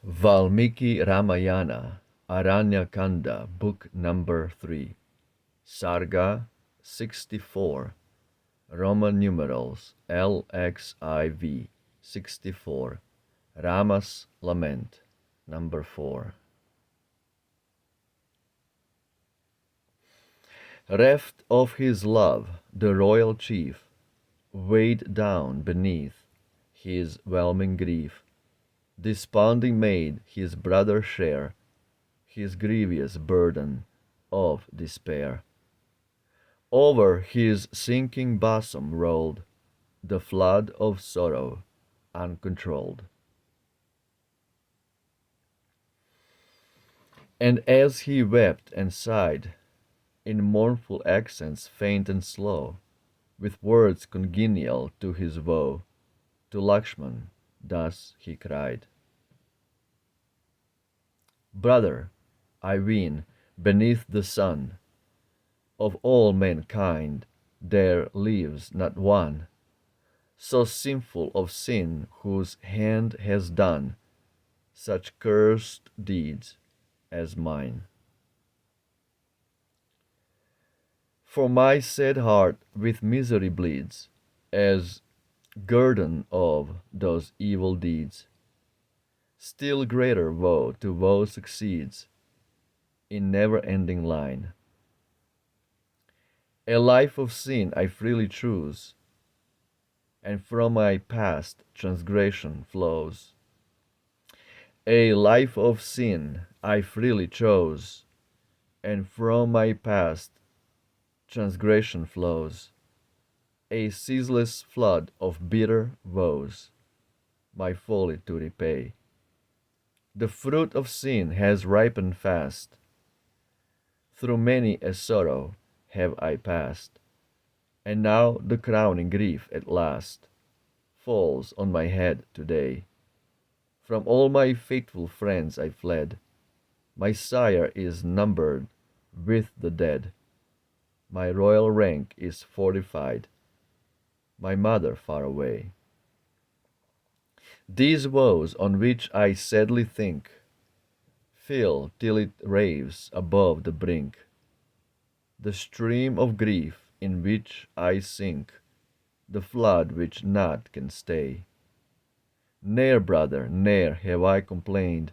Valmiki Ramayana, Aranya Kanda, Book number 3, Sarga 64, Roman numerals LXIV 64, RAMA'S Lament, number 4. Reft of his love, the royal chief, weighed down beneath his whelming grief, desponding made his brother share his grievous burden of despair. Over his sinking bosom rolled the flood of sorrow uncontrolled. And as he wept and sighed, in mournful accents faint and slow, with words congenial to his woe, to Lakshman thus he cried: Brother, I ween, beneath the sun, of all mankind there lives not one so sinful of sin whose hand has done such cursed deeds as mine. For my sad heart with misery bleeds, as guerdon of those evil deeds. Still greater woe to woe succeeds, in never-ending line. A life of sin I freely choose, and from my past transgression flows. A life of sin I freely chose, and from my past transgression flows. A ceaseless flood of bitter woes, my folly to repay. The fruit of sin has ripened fast, through many a sorrow have I passed, and now the crowning grief at last falls on my head today. From all my faithful friends I fled, my sire is numbered with the dead, my royal rank is fortified, my mother far away. These woes on which I sadly think fill till it raves above the brink, the stream of grief in which I sink, the flood which naught can stay. Ne'er, brother, ne'er have I complained,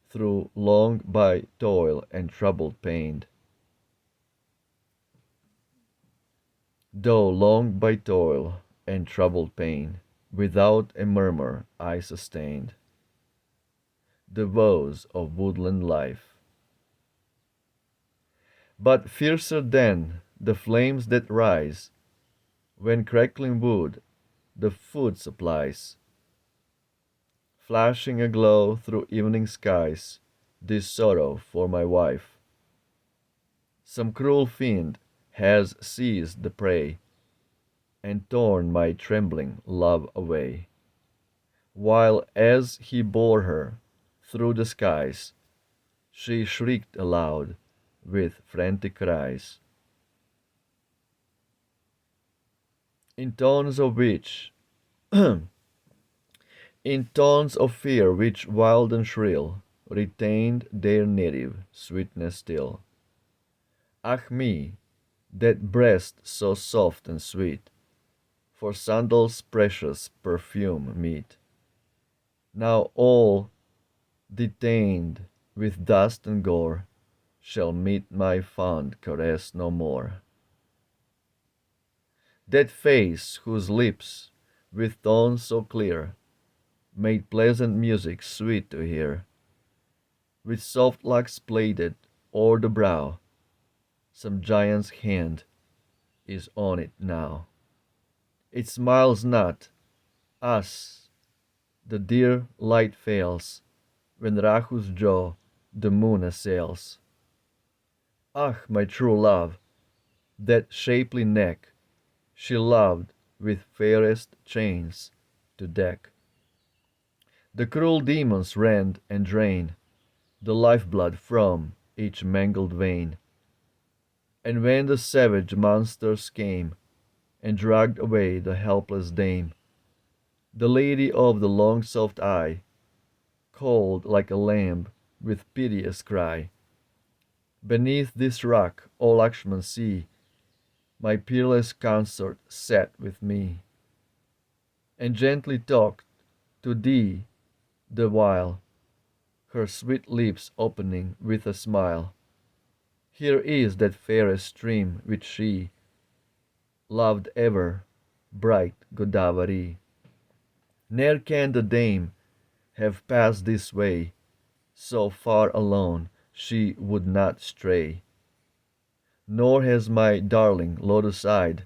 through long by toil and troubled pain. Though long by toil and troubled pain, without a murmur I sustained the woes of woodland life. But fiercer than the flames that rise when crackling wood the food supplies, flashing aglow through evening skies, this sorrow for my wife. Some cruel fiend has seized the prey, and torn my trembling love away, while as he bore her through the skies, she shrieked aloud with frantic cries, in tones of which in tones of fear which wild and shrill retained their native sweetness still. Ah me, that breast so soft and sweet, for sandals precious perfume meet, now all detained with dust and gore, shall meet my fond caress no more. That face whose lips, with tones so clear, made pleasant music sweet to hear, with soft locks plaited o'er the brow, some giant's hand is on it now. It smiles not, as the dear light fails, when Rahu's jaw the moon assails. Ah, my true love, that shapely neck she loved with fairest chains to deck. The cruel demons rend and drain the lifeblood from each mangled vein. And when the savage monsters came and dragged away the helpless dame, the lady of the long soft eye called like a lamb with piteous cry. Beneath this rock, O Lakshman, see my peerless consort sat with me, and gently talked to thee the while, her sweet lips opening with a smile. Here is that fairest stream which she loved ever, bright Godavari. Ne'er can the dame have passed this way, so far alone she would not stray. Nor has my darling lotus-eyed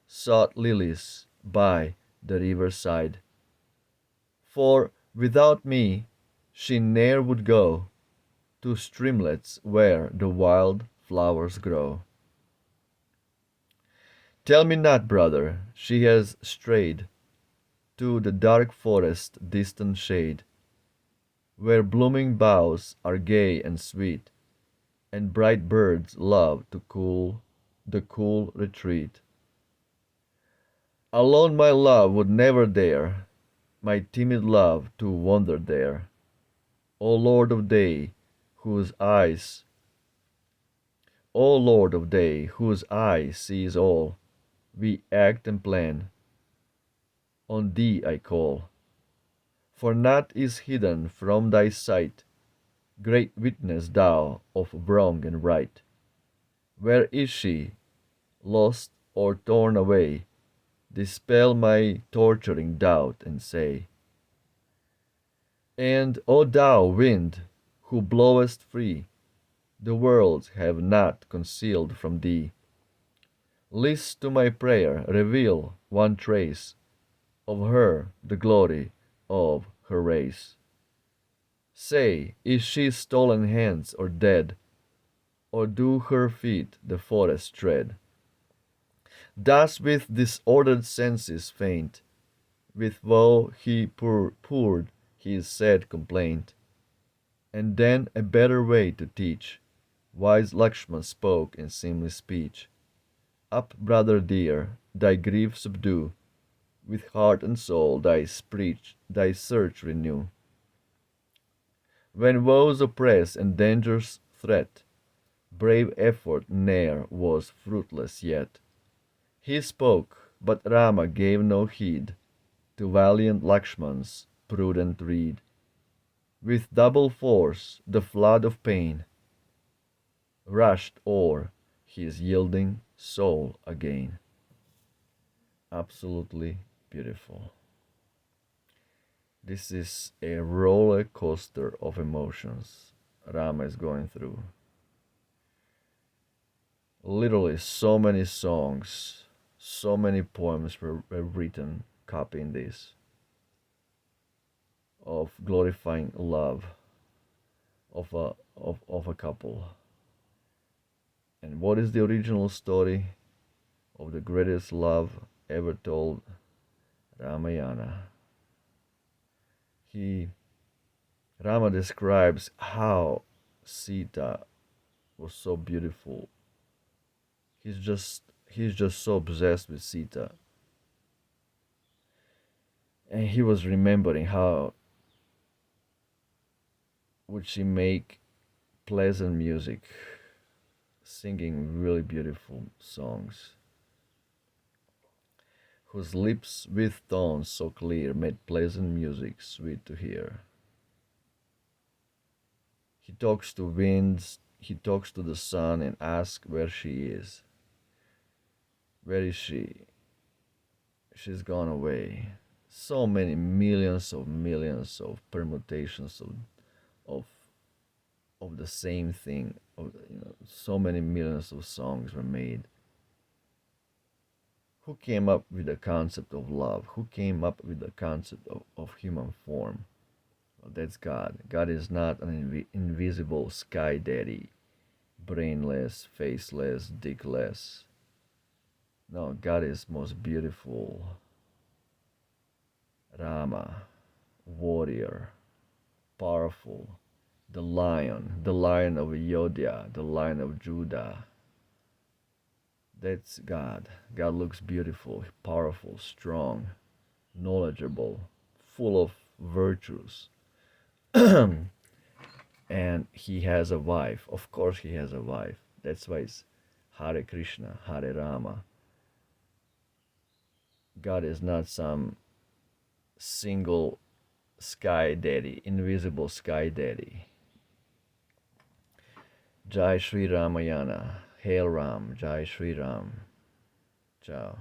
sought lilies by the river-side. For without me she ne'er would go to streamlets where the wild flowers grow. Tell me not, brother, she has strayed to the dark forest distant shade, where blooming boughs are gay and sweet, and bright birds love to cool the cool retreat. Alone my love would never dare, my timid love to wander there. O Lord of Day, whose eyes, O Lord of Day, whose eye sees all, we act and plan, on thee I call. For naught is hidden from thy sight, great witness thou of wrong and right. Where is she, lost or torn away? Dispel my torturing doubt and say. And, O thou wind, who blowest free, the worlds have not concealed from thee. List to my prayer, reveal one trace of her, the glory of her race. Say, is she stolen hence or dead, or do her feet the forest tread? Thus with disordered senses faint, with woe he poured his sad complaint. And then a better way to teach, wise Lakshman spoke in seemly speech. Up, brother dear, thy grief subdue, with heart and soul thy search renew. When woes oppress and dangers threat, brave effort ne'er was fruitless yet. He spoke, but Rama gave no heed to valiant Lakshman's prudent rede. With double force the flood of pain rushed o'er his yielding soul again. Absolutely beautiful. This is a roller coaster of emotions Rama is going through. Literally, so many songs, so many poems were written copying this, of glorifying love of a couple. And what is the original story of the greatest love ever told? Ramayana. Rama describes how Sita was so beautiful. He's just so obsessed with Sita. And he was remembering how would she make pleasant music, singing really beautiful songs, whose lips with tones so clear made pleasant music sweet to hear. He talks to winds, he talks to the sun and asks where she is. Where is she? She's gone away. So many millions of permutations of of the same thing. So many millions of songs were made. Who came up with the concept of love? Who came up with the concept of human form? Well, that's God. God is not an invisible sky daddy, brainless, faceless, dickless. No, God is most beautiful. Rama, warrior, powerful, the lion of Ayodhya, the lion of Judah. That's God. God looks beautiful, powerful, strong, knowledgeable, full of virtues. And he has a wife. Of course, he has a wife. That's why it's Hare Krishna, Hare Rama. God is not some single sky daddy, invisible sky daddy. Jai Sri Ramayana. Hail Ram. Jai Sri Ram. Ciao.